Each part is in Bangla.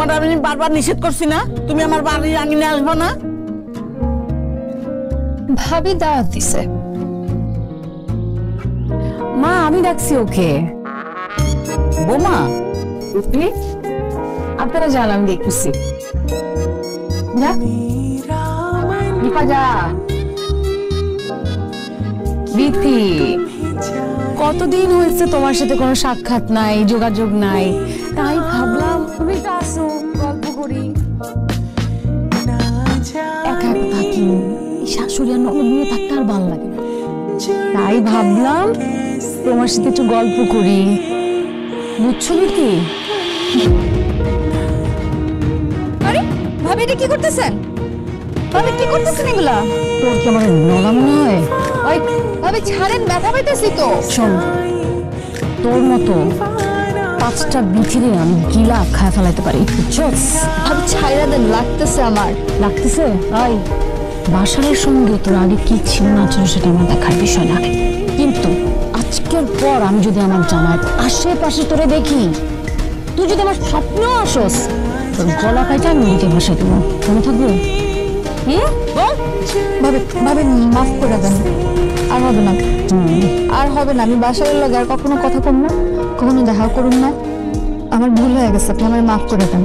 তোমার আমি বারবার নিষেধ করছি না তুমি আমার বাড়ির আঙিনে আসবে না। ভাবি দাওয়াত দিছে। মা আমি ডাকছি ওকে। বোমা আপনারা যান আমি দেখতেছি। কতদিন হয়েছে তোমার সাথে কোনো সাক্ষাৎ নাই, যোগাযোগ নাই, তাই ভাবলাম তুমি তো আসো, গল্প করি। একা একা থাকি, শাশুড়ি আর ননদ নিয়ে থাকতে আর ভালো লাগে না, তাই ভাবলাম তোমার সাথে একটু গল্প করি, বুঝছো কি? আরে ভাবি এটা কি করতেছেন? ভাবি কি করতেছেন এগুলা? তোর কি আমার নলা মনে হয়? ওই ভাবি ছাড়েন, ব্যথা পাইতেছি তো। শোন, তোর মতো 5টা বিথিরে আমি গিলা খায় ফেলাইতে পারি, বুঝছস? ভাবি ছাইরা দেন, লাগতেছে আমার। লাগতেছে? আই বাসারের সঙ্গে তোর আগে কি ছিল না ছিল সেটা আমার দেখার বিষয় না, কিন্তু আজকের পর আমি যদি আমার জামাই আশেপাশে তোরে দেখি, তুই যদি আমার স্বপ্ন আসস, তোর গলা কাইটা আমি মুখে ভাসাই দেবো, মনে থাকবে? ভাবি ভাবি মাফ করে দেন, আর হবে না, আর হবে না। আমি বাসারের লগে আর কখনো কথা কম না, কখনো দেখা করুন না, আমার ভুল হয়ে গেছে, আপনি আমার মাফ করে দেন।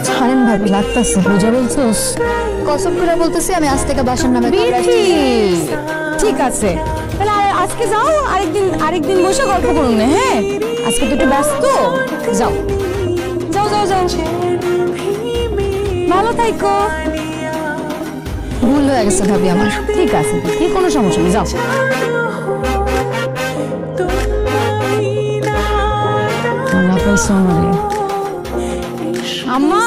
ছাড়েন ভাবি, লাগতেছে। বুঝা বলছোস? কসম করে বলতেছি আমি আজ থেকে বাসার নামে। ঠিক আছে, তাহলে আজকে যাও, আরেকদিন বসে গল্প করুন না। হ্যাঁ, আজকে তো একটু ব্যস্ত, যাও যাও যাও যাও, ভালো থাইকো। ভুল হয়ে গেছে ভাবি আমার। ঠিক আছে, কি কোনো সমস্যা নেই, যাও। আম্মা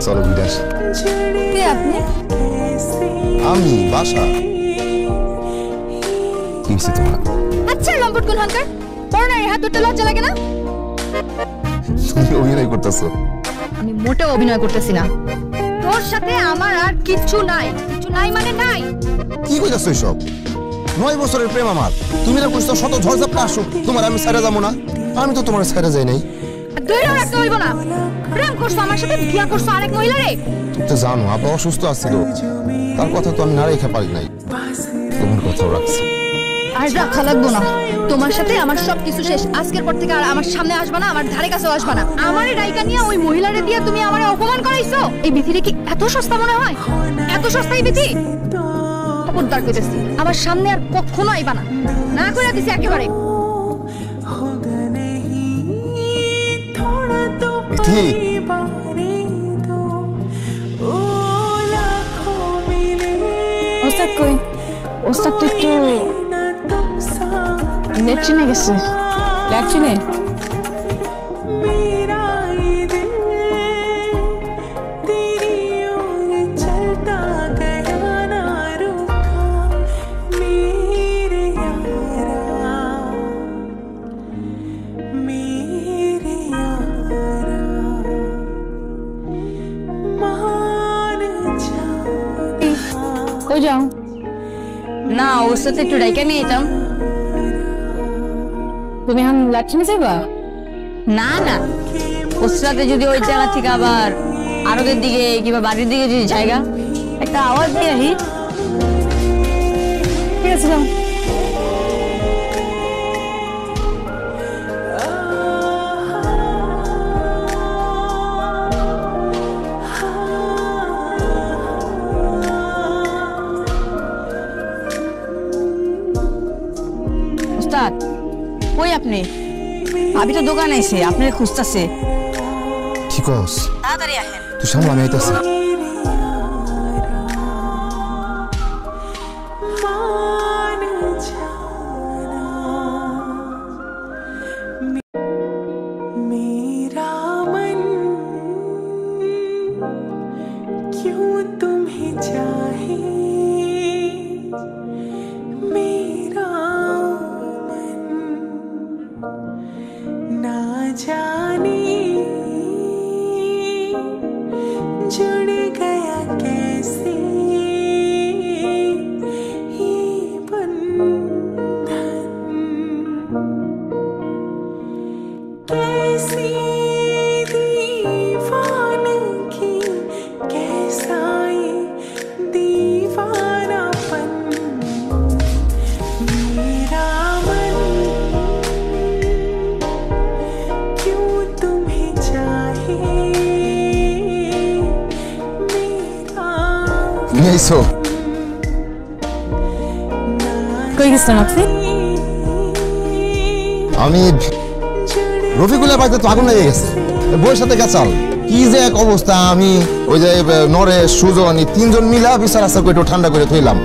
চলো বিরাস। কে আপনি? আমি বাসা। কি হইছে তোমার? আচ্ছা লম্পট কোন হানকার, বড় না হাত ধরতে লজ্জা লাগে না? তুমি অভিনয় করতেছো। আমি মোটেও অভিনয় করতেছি না, তোর সাথে আমার আর কিচ্ছু নাই। কিছু নাই মানে নাই। কি কইতাছো এসব? 9 বছরের প্রেম আমার, তুমি না কইছো শত ঝড়ঝাপটা আসুক তোমার আমি ছাইরা যাবো না। আমি তো তোমার ছাইরা যাই নাই। দুইটাও রাখতে হইব না। প্রেম করছো আমার সাথে, বিয়া করছো আরেক মহিলারে। তুমি তো জানো আব্বা অসুস্থ আছিল, তার কথা তো আমি না রেখে পারি নাই, তোমার কথাও রাখছি। আর রাখা লাগবো না, তোমার সাথে আমার সবকিছু শেষ। আজকের পর থেকে আর আমার সামনে আসবা না, আমার ধারে কাছেও আসবা না। আমারে রাইকা নিয়ে ওই মহিলারে দিয়ে তুমি আমারে অপমান করাইছো। এই বিথিরে কি এত সস্তা মনে হয়? এত সস্তাই বিথি? খবরদার কইতেছি, আমার সামনে আর কখনো আইবা না, না কইরা দিছি একেবারে। বিথি, ওস্তাদ কই? ওস্তাদ তো একটু লেট্রিনে গেছে। লেট্রিনে? কই যাও? না, ওর সাথে একটু ডাইকা নিয়ে যেতাম। তুমি এখন ল্যাট্রিনে যাইবা? না না, ওর সাথে যদি ওই জায়গা থেকে আবার আরবের দিকে কিংবা বাড়ির দিকে যদি জায়গা একটা আওয়াজ দিয়ে আহি। ঠিক আছে যাও। কই আপনি? ভাবি তো দোকানে এসে আপনার খুঁজতেছে। ঠিক আছে, তাড়াতাড়ি আসেন। তুই সামনে, আমি আইতাছি। क्यों तुम्हें चाहे তুমি আইছো? কই গেছেন আপনি? আমি রফিকুলের বাড়িতে তো আগুন লেগে গেছে, বউয়ের সাথে গেছাল। কি যে এক অবস্থা, আমি ওই যে নরেশ সুজন এই তিনজন মিলা বিচার আচার করে একটু ঠান্ডা করে থইলাম।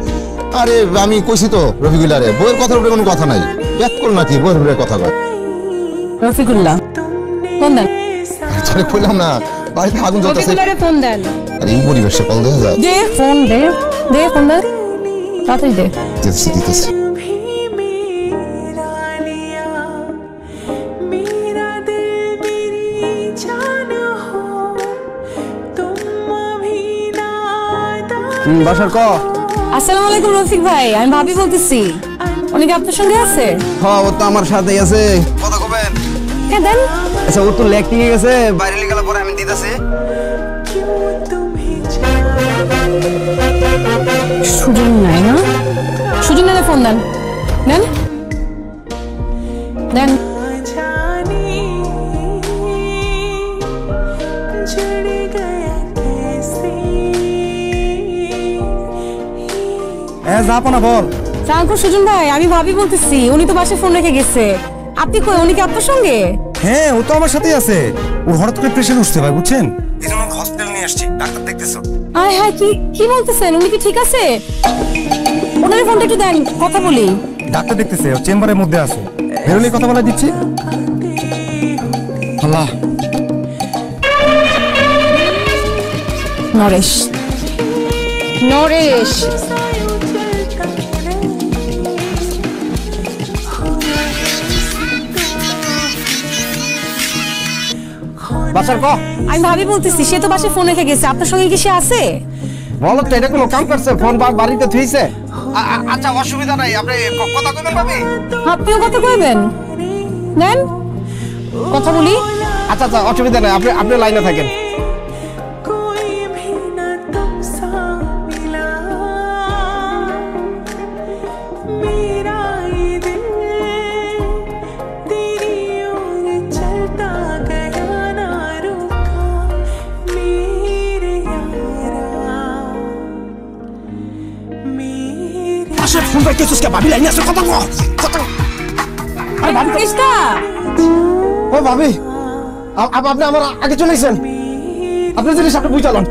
আরে আমি কইছি তো রফিকুলারে, বউয়ের কথার উপরে কোনো কথা নাই, ব্যাক কর নাকি বউয়ের উপরে কথা কয়। রফিকুল্লাহ ফোন দেন। আরে কইলাম না বাড়িতে আগুন জ্বলতেছে। রফিকুল্লাহরে ফোন দেন। আরে এই পরিবেশে কল দেওয়া যায়? দে ফোন দে, দে ফোন দে, তাড়াতাড়ি দে। দিতেছি দিতেছি। বাসার ক। আসসালামু আলাইকুম রফিক ভাই, আমি ভাবি বলতেছি। উনি কি আপনার সঙ্গে আছে? হ্যাঁ, ও তো আমার সাথেই আছে। কথা কবেন? হ্যাঁ দেন। আচ্ছা, ও তো লেগ টিকে গেছে, বাইরে গেলে পরে আমি দিতেছি। সুজন নাই না? সুজনের ফোন দেন, দেন দেন। যাবো না বল। সালামকুম সুজন ভাই, আমি ভাবি বলতেছি। উনি তো বাসায় ফোন রেখে গেছে। আপনি কই? উনি কি আপনার সঙ্গে? হ্যাঁ, ও তো আমার সাথেই আছে। ওর হঠাৎ করে প্রেশার উঠছে ভাই, বুঝছেন? এই জন্য হসপিটাল নিয়ে আসছি, ডাক্তার দেখতেছো। আয় হায়, কি কি বলতেছেন? উনি কি ঠিক আছে? ওনার ফোনটা একটু দেন, কথা বলি। ডাক্তার দেখতেছে, ও চেম্বারের মধ্যে আছে। বেরোলে কথা বলা দিচ্ছি। আল্লাহ। নরেশ, নরেশ বাসার ক। আমি ভাবি বলতেছি। সে তো বাসায় ফোন রেখে গেছে। আপনার সঙ্গে কি সে আছে? বলো তো, এটা কোনো কাম করছে? ফোন বাড়িতে থুইছে। আচ্ছা, অসুবিধা নাই, আপনি কথা কইবেন ভাবি। আপনিও কথা কইবেন? দেন, কথা বলি। আচ্ছা আচ্ছা, অসুবিধা নাই, আপনি লাইনে থাকেন। ফোন পাইতেছিস কে? ভাবি লাইনে আছে, কথা কও। কৃষ্ণা, ও ভাবি, আপনি আমার আগে চলে এসেছেন। আপনার জিনিস আপনি বুঝালেন।